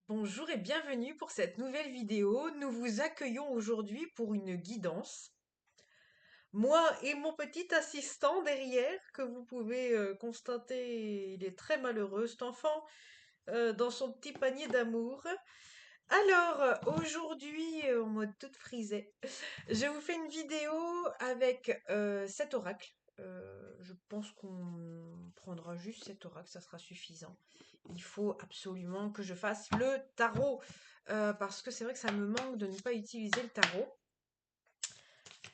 Bonjour et bienvenue pour cette nouvelle vidéo. Nous vous accueillons aujourd'hui pour une guidance. Moi et mon petit assistant derrière, que vous pouvez constater, il est très malheureux cet enfant, dans son petit panier d'amour. Alors, aujourd'hui, en mode toute frisée, je vous fais une vidéo avec cet oracle. Je pense qu'on prendra juste cet oracle, ça sera suffisant. Il faut absolument que je fasse le tarot, parce que c'est vrai que ça me manque de ne pas utiliser le tarot.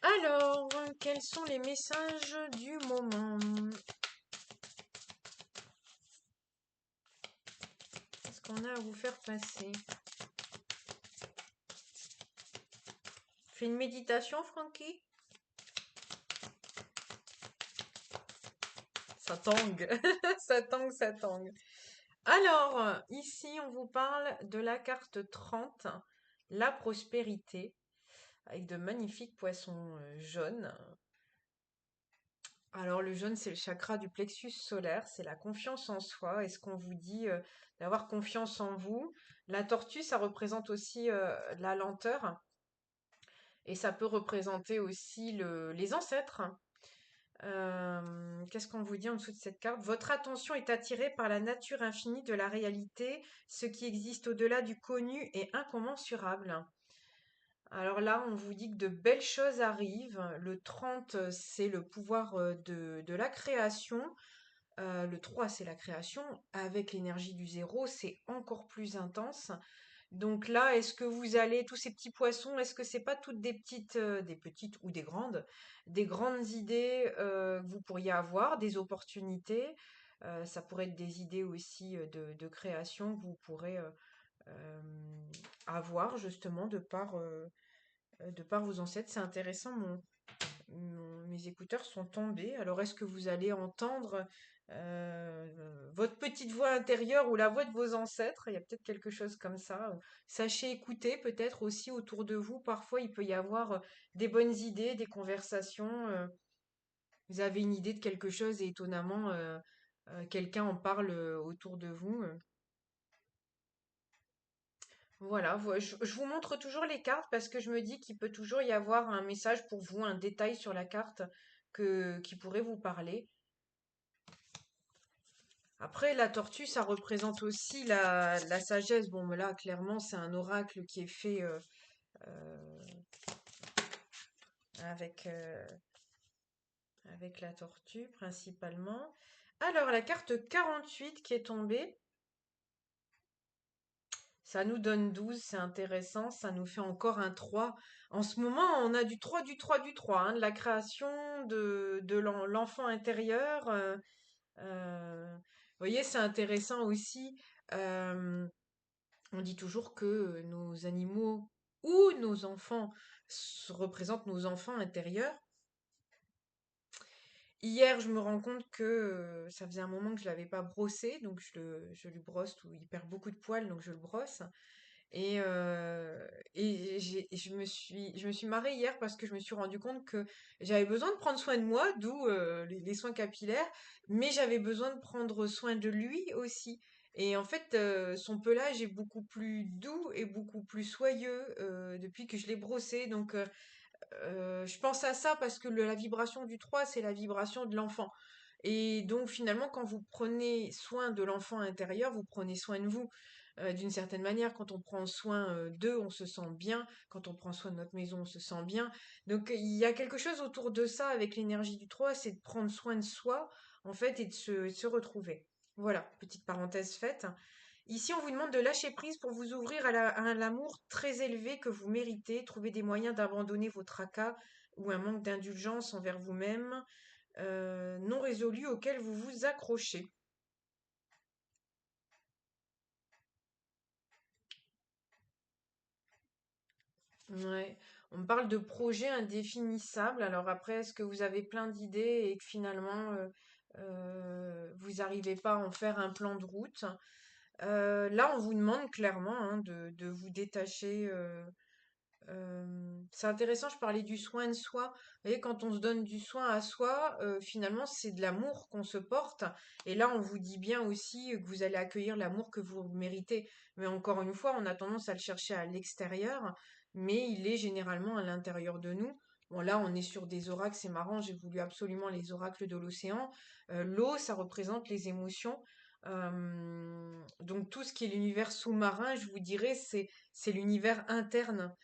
Alors, quels sont les messages du moment? Qu'est-ce qu'on a à vous faire passer? Fais une méditation, Frankie? Ça tangue, ça tangue, ça tangue. Alors, ici, on vous parle de la carte 30, la prospérité, avec de magnifiques poissons jaunes. Alors, le jaune, c'est le chakra du plexus solaire, c'est la confiance en soi. Est-ce qu'on vous dit d'avoir confiance en vous? La tortue, ça représente aussi la lenteur, et ça peut représenter aussi les ancêtres. Qu'est-ce qu'on vous dit en dessous de cette carte? Votre attention est attirée par la nature infinie de la réalité, ce qui existe au-delà du connu est incommensurable. Alors là, on vous dit que de belles choses arrivent. Le 30, c'est le pouvoir de la création. Le 3, c'est la création. Avec l'énergie du zéro, c'est encore plus intense. Donc là, est-ce que vous allez, tous ces petits poissons, est-ce que c'est pas toutes des petites ou des grandes idées que vous pourriez avoir, des opportunités? Ça pourrait être des idées aussi de création que vous pourrez euh, avoir justement de par vos ancêtres. C'est intéressant, mes écouteurs sont tombés. Alors, est-ce que vous allez entendre votre petite voix intérieure ou la voix de vos ancêtres? Il y a peut-être quelque chose comme ça. Sachez écouter peut-être aussi autour de vous. Parfois, il peut y avoir des bonnes idées, des conversations. Vous avez une idée de quelque chose et étonnamment, quelqu'un en parle autour de vous. Voilà, je vous montre toujours les cartes parce que je me dis qu'il peut toujours y avoir un message pour vous, un détail sur la carte qui pourrait vous parler. Après, la tortue, ça représente aussi la sagesse. Bon, mais là, clairement, c'est un oracle qui est fait euh, avec, avec la tortue principalement. Alors, la carte 48 qui est tombée, ça nous donne 12, c'est intéressant, ça nous fait encore un 3. En ce moment, on a du 3, du 3, du 3, hein, de la création de l'enfant intérieur. Vous voyez, c'est intéressant aussi. euh, on dit toujours que nos animaux ou nos enfants représentent nos enfants intérieurs. Hier, je me rends compte que ça faisait un moment que je l'avais pas brossé, donc je lui brosse tout. Il perd beaucoup de poils, donc je le brosse. Et, je me suis marrée hier parce que je me suis rendu compte que j'avais besoin de prendre soin de moi, d'où les soins capillaires, mais j'avais besoin de prendre soin de lui aussi. Et en fait, son pelage est beaucoup plus doux et beaucoup plus soyeux depuis que je l'ai brossé. Donc, je pense à ça parce que la vibration du 3 c'est la vibration de l'enfant. Et donc finalement, quand vous prenez soin de l'enfant intérieur, vous prenez soin de vous. D'une certaine manière, quand on prend soin d'eux, on se sent bien. Quand on prend soin de notre maison, on se sent bien. Donc il y a quelque chose autour de ça avec l'énergie du 3, c'est de prendre soin de soi, en fait, et de se retrouver. Voilà, petite parenthèse faite. Ici, on vous demande de lâcher prise pour vous ouvrir à l'amour très élevé que vous méritez, trouver des moyens d'abandonner vos tracas ou un manque d'indulgence envers vous-même, non résolu auquel vous vous accrochez. Ouais. On me parle de projets indéfinissables. Alors après, est-ce que vous avez plein d'idées et que finalement vous n'arrivez pas à en faire un plan de route? Là, on vous demande clairement hein, de vous détacher. C'est intéressant, je parlais du soin de soi. Vous voyez, quand on se donne du soin à soi, finalement, c'est de l'amour qu'on se porte. Et là, on vous dit bien aussi que vous allez accueillir l'amour que vous méritez. mais encore une fois, on a tendance à le chercher à l'extérieur, mais il est généralement à l'intérieur de nous. Bon, là, on est sur des oracles, c'est marrant, j'ai voulu absolument les oracles de l'océan. L'eau, ça représente les émotions. Donc tout ce qui est l'univers sous-marin, je vous dirais, c'est l'univers interne.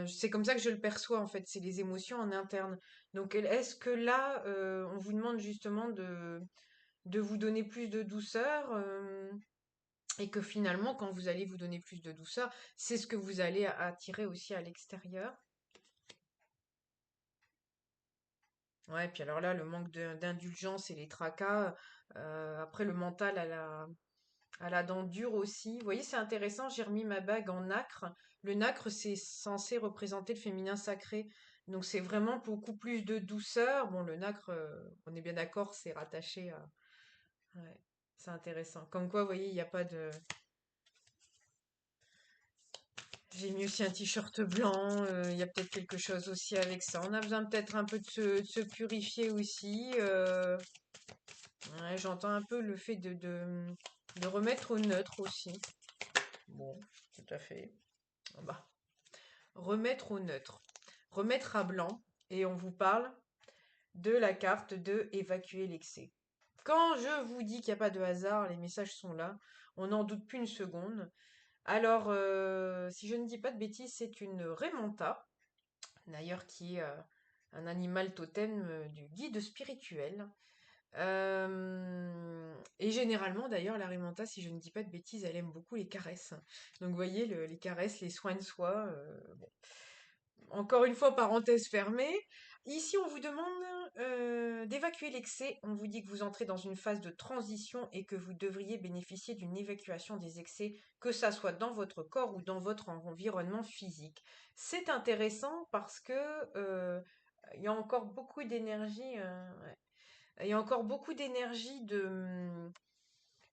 C'est comme ça que je le perçois en fait, c'est les émotions en interne. Donc est-ce que là, on vous demande justement de vous donner plus de douceur et que finalement, quand vous allez vous donner plus de douceur, c'est ce que vous allez attirer aussi à l'extérieur. Ouais, puis alors là, le manque d'indulgence et les tracas, après le mental à la dent dure aussi. Vous voyez, c'est intéressant, j'ai remis ma bague en nacre. Le nacre, c'est censé représenter le féminin sacré. Donc c'est vraiment beaucoup plus de douceur. Bon, le nacre, on est bien d'accord, c'est rattaché à... Ouais, c'est intéressant. Comme quoi, vous voyez, il n'y a pas de... J'ai mis aussi un t-shirt blanc, il y a peut-être quelque chose aussi avec ça. On a besoin peut-être un peu de se purifier aussi. Ouais, j'entends un peu le fait de remettre au neutre aussi. Bon, tout à fait. Ah bah, remettre au neutre. Remettre à blanc. Et on vous parle de la carte de évacuer l'excès. Quand je vous dis qu'il n'y a pas de hasard, les messages sont là. On n'en doute plus une seconde. Alors, si je ne dis pas de bêtises, c'est une Raymanta, d'ailleurs qui est un animal totem du guide spirituel. Et généralement, d'ailleurs, la Raymanta, si je ne dis pas de bêtises, elle aime beaucoup les caresses. Donc, vous voyez, les caresses, les soins de soi. Bon. Encore une fois, parenthèse fermée. Ici, on vous demande d'évacuer l'excès. On vous dit que vous entrez dans une phase de transition et que vous devriez bénéficier d'une évacuation des excès, que ça soit dans votre corps ou dans votre environnement physique. C'est intéressant parce que il y a encore beaucoup d'énergie. Ouais. Il y a encore beaucoup d'énergie de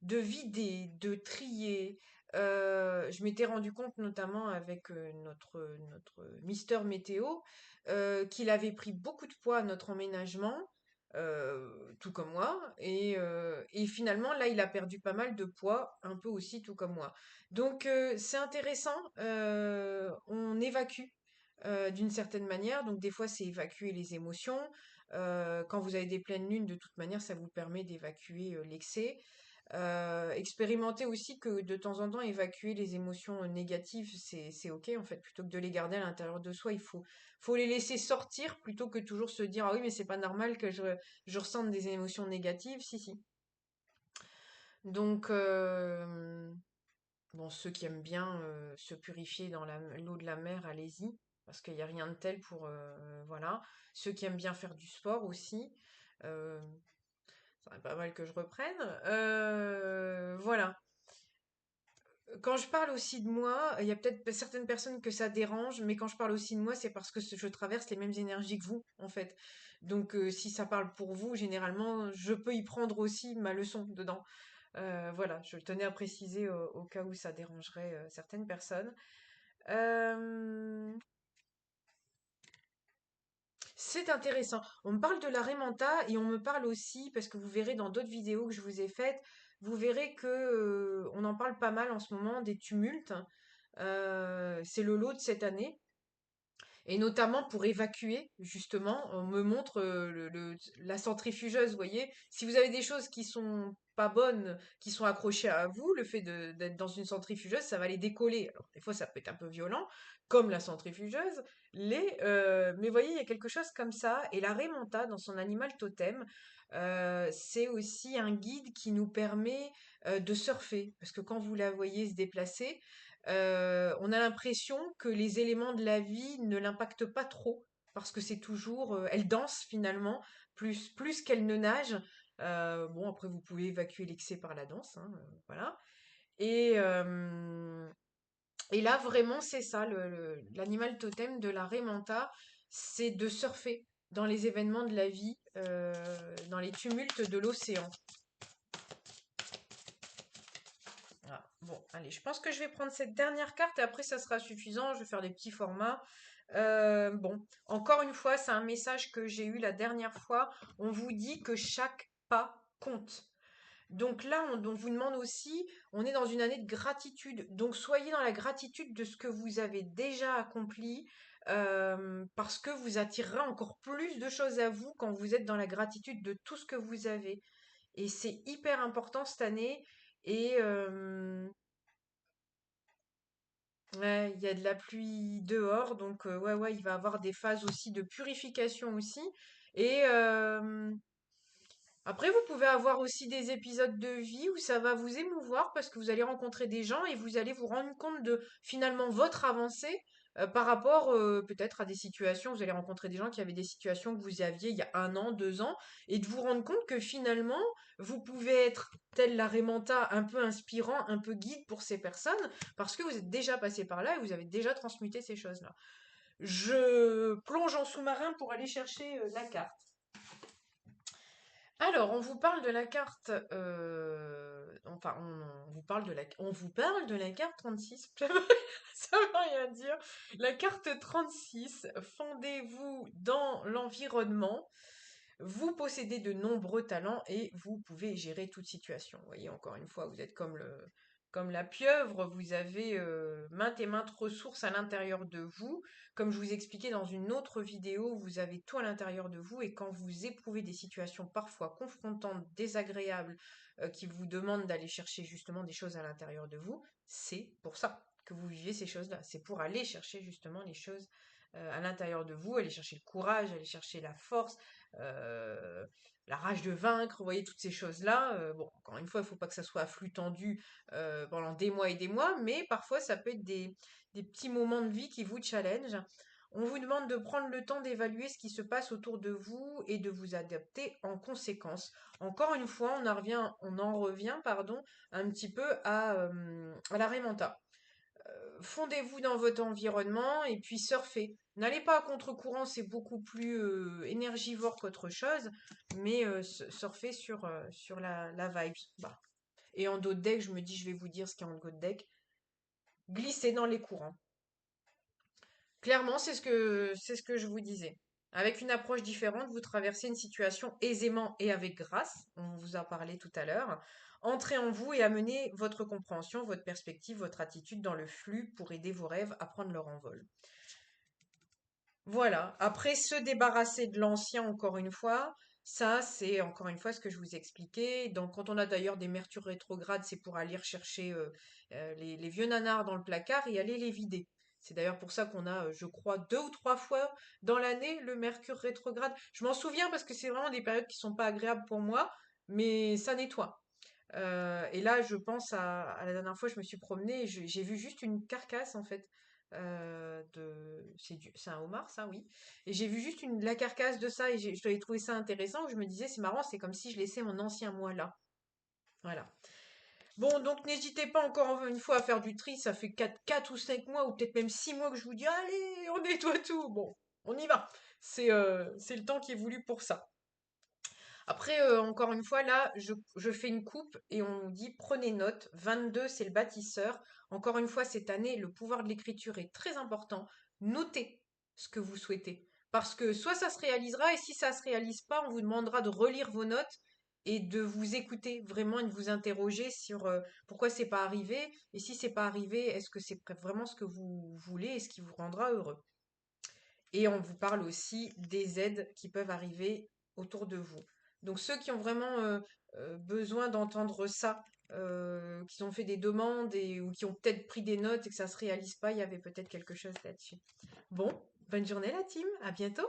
vider, de trier. Je m'étais rendu compte notamment avec notre Mister Météo qu'il avait pris beaucoup de poids à notre emménagement, tout comme moi, et finalement là il a perdu pas mal de poids, un peu aussi tout comme moi. Donc c'est intéressant, on évacue. D'une certaine manière, donc des fois c'est évacuer les émotions. Quand vous avez des pleines lunes, de toute manière, ça vous permet d'évacuer l'excès. Expérimenter aussi que de temps en temps évacuer les émotions négatives, c'est ok en fait, plutôt que de les garder à l'intérieur de soi, faut les laisser sortir plutôt que toujours se dire ah oui mais c'est pas normal que je ressente des émotions négatives, si si. Donc bon ceux qui aiment bien se purifier dans l'eau de la mer, allez-y parce qu'il n'y a rien de tel pour voilà. Ceux qui aiment bien faire du sport aussi. euh, Ça serait pas mal que je reprenne. Voilà. Quand je parle aussi de moi, il y a peut-être certaines personnes que ça dérange, mais quand je parle aussi de moi, c'est parce que je traverse les mêmes énergies que vous, en fait. Donc, si ça parle pour vous, généralement, je peux y prendre aussi ma leçon dedans. Voilà, je tenais à préciser au cas où ça dérangerait certaines personnes. Euh, C'est intéressant. On me parle de la Raymanta et on me parle aussi, parce que vous verrez dans d'autres vidéos que je vous ai faites, vous verrez que on en parle pas mal en ce moment des tumultes. C'est le lot de cette année. Et notamment pour évacuer, justement, on me montre la centrifugeuse, vous voyez. Si vous avez des choses qui sont pas bonnes, qui sont accrochées à vous, le fait d'être dans une centrifugeuse, ça va les décoller. Alors, des fois, ça peut être un peu violent, comme la centrifugeuse, mais vous voyez, il y a quelque chose comme ça. Et la Remonta, dans son animal totem, c'est aussi un guide qui nous permet de surfer. Parce que quand vous la voyez se déplacer, on a l'impression que les éléments de la vie ne l'impactent pas trop, parce que c'est toujours, elle danse finalement, plus qu'elle ne nage. Bon, après, vous pouvez évacuer l'excès par la danse, hein, voilà. Et, euh, et là, vraiment, c'est ça, l'animal totem de la Raymanta, c'est de surfer dans les événements de la vie, dans les tumultes de l'océan. Ah, bon, allez, je pense que je vais prendre cette dernière carte et après ça sera suffisant. Je vais faire des petits formats. Bon, encore une fois, c'est un message que j'ai eu la dernière fois. On vous dit que chaque pas compte. Donc là, on vous demande aussi, on est dans une année de gratitude. Donc soyez dans la gratitude de ce que vous avez déjà accompli, parce que vous attirerez encore plus de choses à vous quand vous êtes dans la gratitude de tout ce que vous avez. Et c'est hyper important cette année. Et ouais, il y a de la pluie dehors, donc ouais, ouais, il va avoir des phases aussi de purification aussi. Et après, vous pouvez avoir aussi des épisodes de vie où ça va vous émouvoir parce que vous allez rencontrer des gens et vous allez vous rendre compte de finalement votre avancée par rapport peut-être à des situations. Vous allez rencontrer des gens qui avaient des situations que vous aviez il y a 1 an, 2 ans, et de vous rendre compte que finalement, vous pouvez être tel la Raymanta, un peu inspirant, un peu guide pour ces personnes parce que vous êtes déjà passé par là et vous avez déjà transmuté ces choses-là. Je plonge en sous-marin pour aller chercher la carte. Alors, on vous parle de la carte, enfin, on vous parle de la carte 36. Ça veut rien dire. La carte 36, fondez-vous dans l'environnement. Vous possédez de nombreux talents et vous pouvez gérer toute situation. Vous voyez, encore une fois, vous êtes comme la pieuvre, vous avez maintes et maintes ressources à l'intérieur de vous. Comme je vous expliquais dans une autre vidéo, vous avez tout à l'intérieur de vous et quand vous éprouvez des situations parfois confrontantes, désagréables, qui vous demandent d'aller chercher justement des choses à l'intérieur de vous, c'est pour ça que vous vivez ces choses-là. C'est pour aller chercher justement les choses à l'intérieur de vous, aller chercher le courage, aller chercher la force, euh, la rage de vaincre, vous voyez toutes ces choses-là. Bon, encore une fois, il ne faut pas que ça soit à flux tendu pendant des mois et des mois, mais parfois ça peut être des petits moments de vie qui vous challenge. On vous demande de prendre le temps d'évaluer ce qui se passe autour de vous et de vous adapter en conséquence. Encore une fois, on en revient, pardon, un petit peu à la Raymanta. Fondez-vous dans votre environnement et puis surfez. N'allez pas à contre-courant, c'est beaucoup plus énergivore qu'autre chose, mais surfez sur la vibe. Bah. Et en dos de deck, je me dis, je vais vous dire ce qu'il y a en dos de deck. Glissez dans les courants. Clairement, c'est ce que je vous disais. Avec une approche différente, vous traversez une situation aisément et avec grâce. On vous a parlé tout à l'heure. Entrez en vous et amenez votre compréhension, votre perspective, votre attitude dans le flux pour aider vos rêves à prendre leur envol. Voilà. Après, se débarrasser de l'ancien, encore une fois, ça, c'est encore une fois ce que je vous expliquais. Donc, quand on a d'ailleurs des mercures rétrogrades, c'est pour aller rechercher les vieux nanars dans le placard et aller les vider. C'est d'ailleurs pour ça qu'on a, je crois, 2 ou 3 fois dans l'année le mercure rétrograde. Je m'en souviens parce que c'est vraiment des périodes qui sont pas agréables pour moi, mais ça nettoie. Et là, je pense à la dernière fois, je me suis promenée et j'ai vu juste une carcasse en fait. C'est un homard, ça, oui. Et j'ai vu juste la carcasse de ça et je l'avais trouvé ça intéressant. Je me disais, c'est marrant, c'est comme si je laissais mon ancien moi là. Voilà. Bon, donc n'hésitez pas encore une fois à faire du tri. Ça fait 4 ou 5 mois ou peut-être même 6 mois que je vous dis, allez, on nettoie tout. Bon, on y va. C'est le temps qui est voulu pour ça. Après, encore une fois, là, je fais une coupe et on dit prenez note. 22, c'est le bâtisseur. Encore une fois, cette année, le pouvoir de l'écriture est très important. Notez ce que vous souhaitez. Parce que soit ça se réalisera, et si ça se réalise pas, on vous demandera de relire vos notes et de vous écouter vraiment et de vous interroger sur pourquoi c'est pas arrivé. Et si c'est pas arrivé, est-ce que c'est vraiment ce que vous voulez et ce qui vous rendra heureux? Et on vous parle aussi des aides qui peuvent arriver autour de vous. Donc ceux qui ont vraiment besoin d'entendre ça, qui ont fait des demandes ou qui ont peut-être pris des notes et que ça se réalise pas, il y avait peut-être quelque chose là-dessus. Bon, bonne journée la team, à bientôt.